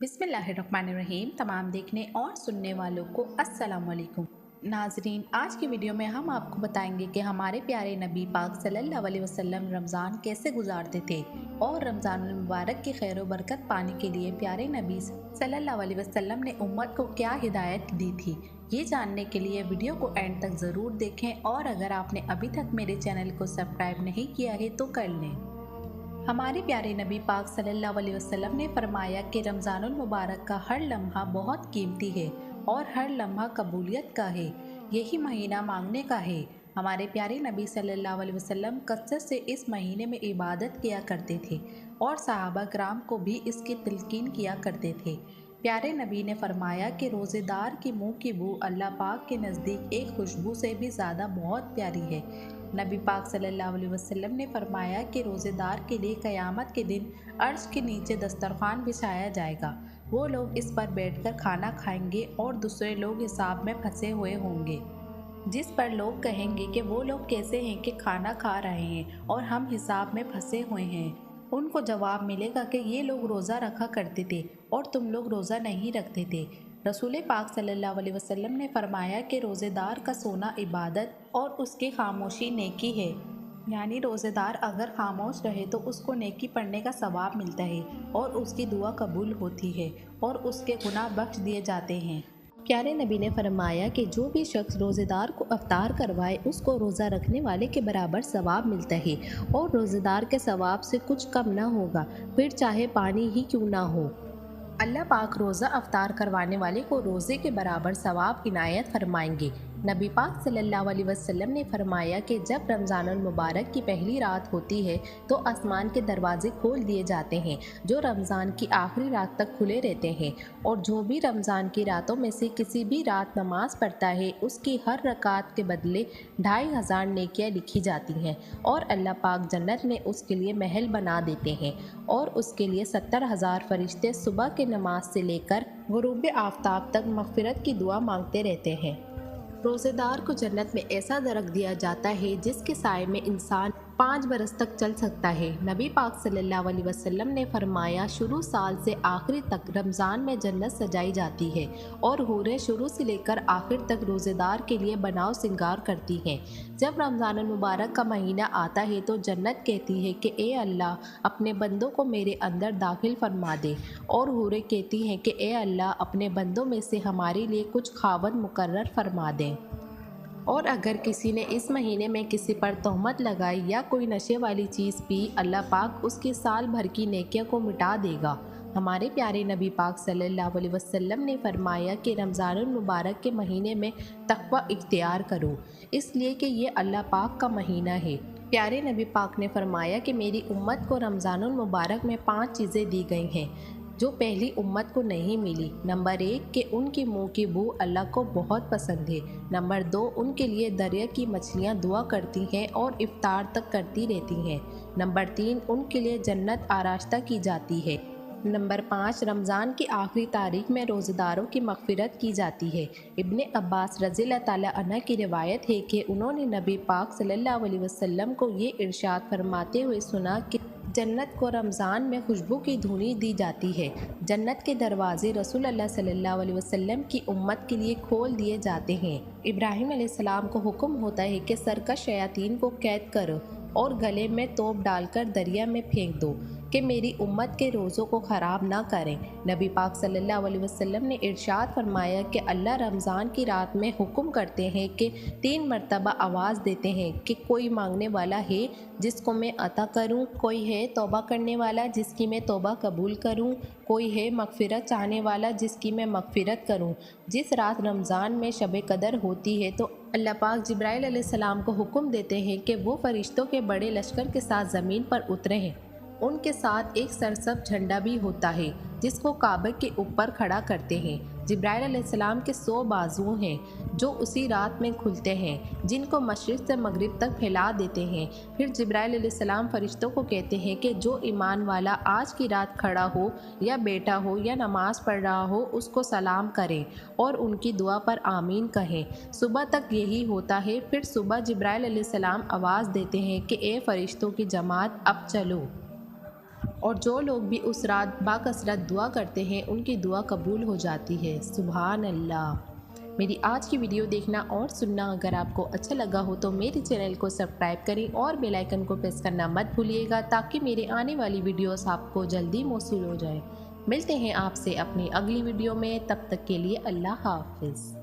बिस्मिल्लाहिर्रहमानिर्रहीम। तमाम देखने और सुनने वालों को अस्सलाम वालेकुम। नाजरीन, आज की वीडियो में हम आपको बताएंगे कि हमारे प्यारे नबी पाक सल्लल्लाहु अलैहि वसल्लम रमज़ान कैसे गुजारते थे और रमज़ान मुबारक की खैर बरकत पाने के लिए प्यारे नबी सल्लल्लाहु अलैहि वसल्लम ने उम्मत को क्या हिदायत दी थी। ये जानने के लिए वीडियो को एंड तक ज़रूर देखें और अगर आपने अभी तक मेरे चैनल को सब्सक्राइब नहीं किया है तो कर लें। हमारे प्यारे नबी पाक सल्लल्लाहु अलैहि वसल्लम ने फरमाया कि रमज़ानुल मुबारक का हर लम्हा बहुत कीमती है और हर लम्हा कबूलियत का है। यही महीना मांगने का है। हमारे प्यारे नबी सल्लल्लाहु अलैहि वसल्लम कसरत से इस महीने में इबादत किया करते थे और सहाबा कराम को भी इसकी तलकीन किया करते थे। प्यारे नबी ने फरमाया कि रोज़ेदार की मुँह की बू अल्लाह पाक के नज़दीक एक खुशबू से भी ज़्यादा बहुत प्यारी है। नबी पाक सल्लल्लाहु अलैहि वसल्लम ने फरमाया कि रोज़ेदार के लिए क़यामत के दिन अर्श के नीचे दस्तरखान बिछाया जाएगा। वो लोग इस पर बैठकर खाना खाएंगे और दूसरे लोग हिसाब में फंसे हुए होंगे, जिस पर लोग कहेंगे कि वो लोग कैसे हैं कि खाना खा रहे हैं और हम हिसाब में फंसे हुए हैं। उनको जवाब मिलेगा कि ये लोग रोज़ा रखा करते थे और तुम लोग रोज़ा नहीं रखते थे। रसूल पाक सल्लल्लाहु अलैहि वसल्लम ने फरमाया कि रोज़ेदार का सोना इबादत और उसकी खामोशी नेकी है, यानी रोज़ेदार अगर खामोश रहे तो उसको नेकी पढ़ने का सवाब मिलता है और उसकी दुआ कबूल होती है और उसके गुनाह बख्श दिए जाते हैं। प्यारे नबी ने फरमाया कि जो भी शख्स रोज़ेदार को अफ्तार करवाए उसको रोज़ा रखने वाले के बराबर सवाब मिलता है और रोज़ेदार के सवाब से कुछ कम ना होगा, फिर चाहे पानी ही क्यों ना हो। अल्लाह पाक रोज़ा अफ्तार करवाने वाले को रोज़े के बराबर सवाब इनायत फरमाएंगे। नबी पाक सल्लल्लाहु अलैहि वसल्लम ने फरमाया कि जब रमज़ानुल मुबारक की पहली रात होती है तो आसमान के दरवाजे खोल दिए जाते हैं जो रमज़ान की आखिरी रात तक खुले रहते हैं, और जो भी रमज़ान की रातों में से किसी भी रात नमाज पढ़ता है उसकी हर रकात के बदले 2500 नेकियां लिखी जाती हैं और अल्लाह पाक जन्नत में उसके लिए महल बना देते हैं और उसके लिए 70,000 फरिश्ते सुबह के नमाज से लेकर गुरूब आफ्ताब तक मग़फ़िरत की दुआ मांगते रहते हैं। रोज़ेदार को जन्नत में ऐसा दरख्त दिया जाता है जिसके साए में इंसान 5 बरस तक चल सकता है। नबी पाक सल्लल्लाहु अलैहि वसल्लम ने फरमाया, शुरू साल से आखिर तक रमज़ान में जन्नत सजाई जाती है और हूरें शुरू से लेकर आखिर तक रोज़ेदार के लिए बनाव सिंगार करती हैं। जब रमज़ानुल मुबारक का महीना आता है तो जन्नत कहती है कि ए अल्लाह, अपने बंदों को मेरे अंदर दाखिल फरमा दे, और हूरें कहती हैं कि ए अल्लाह, अपने बंदों में से हमारे लिए कुछ खावत मुकर्रर फरमा दें। और अगर किसी ने इस महीने में किसी पर तोहमत लगाई या कोई नशे वाली चीज़ पी, अल्लाह पाक उसकी साल भर की नेकियों को मिटा देगा। हमारे प्यारे नबी पाक सल्लल्लाहु अलैहि वसल्लम ने फरमाया कि रमज़ानुल मुबारक के महीने में तक़वा इख्तियार करो, इसलिए कि ये अल्लाह पाक का महीना है। प्यारे नबी पाक ने फरमाया कि मेरी उम्मत को रमज़ानुल मुबारक में 5 चीज़ें दी गई हैं जो पहली उम्मत को नहीं मिली। नंबर 1 कि उनके मुंह की बू अल्लाह को बहुत पसंद है। नंबर 2, उनके लिए दरिया की मछलियां दुआ करती हैं और इफ्तार तक करती रहती हैं। नंबर 3, उनके लिए जन्नत आरास्ता की जाती है। नंबर 5, रमज़ान की आखिरी तारीख में रोज़ेदारों की मग़फ़िरत की जाती है। इब्ने अब्बास रज़ियल्लाहु ताला अन्हु की रिवायत है कि उन्होंने नबी पाक सल्लल्लाहु अलैहि वसल्लम को ये इरशाद फरमाते हुए सुना कि जन्नत को रमज़ान में खुशबू की धुनी दी जाती है। जन्नत के दरवाज़े रसूल अल्लाह सल्लल्लाहु अलैहि वसल्लम की उम्मत के लिए खोल दिए जाते हैं। इब्राहीम अलैहिस्सलाम को हुक्म होता है कि सरकश शयातीन को कैद करो और गले में तोप डालकर दरिया में फेंक दो कि मेरी उम्मत के रोज़ों को ख़राब ना करें। नबी पाक सल्लल्लाहु अलैहि वसल्लम ने इरशाद फरमाया कि अल्लाह रमज़ान की रात में हुक्म करते हैं कि 3 मरतबा आवाज़ देते हैं कि कोई मांगने वाला है जिसको मैं अता करूं, कोई है तौबा करने वाला जिसकी मैं तौबा कबूल करूं, कोई है मग़फ़िरत चाहने वाला जिसकी मैं मग़फ़िरत करूं। जिस रात रमज़ान में शब कदर होती है तो अल्लाह पाक जिब्राइल अलैहिस्सलाम को हुक्म देते हैं कि वो फरिश्तों के बड़े लश्कर के साथ ज़मीन पर उतरे हैं। उनके साथ एक सरसब्ज़ झंडा भी होता है जिसको काबे के ऊपर खड़ा करते हैं। जिब्राइल अलैहिस्सलाम के 100 बाजू हैं जो उसी रात में खुलते हैं, जिनको मशरिक़ से मगरिब तक फैला देते हैं। फिर जिब्राइल अलैहिस्सलाम फरिश्तों को कहते हैं कि जो ईमान वाला आज की रात खड़ा हो या बैठा हो या नमाज़ पढ़ रहा हो उसको सलाम करें और उनकी दुआ पर आमीन कहें। सुबह तक यही होता है। फिर सुबह जिब्राइल अलैहिस्सलाम आवाज़ देते हैं कि ए फरिश्तों की जमात, अब चलो। اور جو لوگ بھی اس رات باکثرت دعا کرتے ہیں ان کی دعا قبول ہو جاتی ہے۔ سبحان اللہ۔ میری آج کی ویڈیو دیکھنا اور سننا اگر آپ کو اچھا لگا ہو تو میرے چینل کو سبسکرائب کریں اور بیل آئیکن کو پریس کرنا مت بھولیے گا تاکہ میرے آنے والی ویڈیوز آپ کو جلدی موصول ہو جائیں۔ ملتے ہیں آپ سے اپنی اگلی ویڈیو میں، تب تک کے لیے اللہ حافظ۔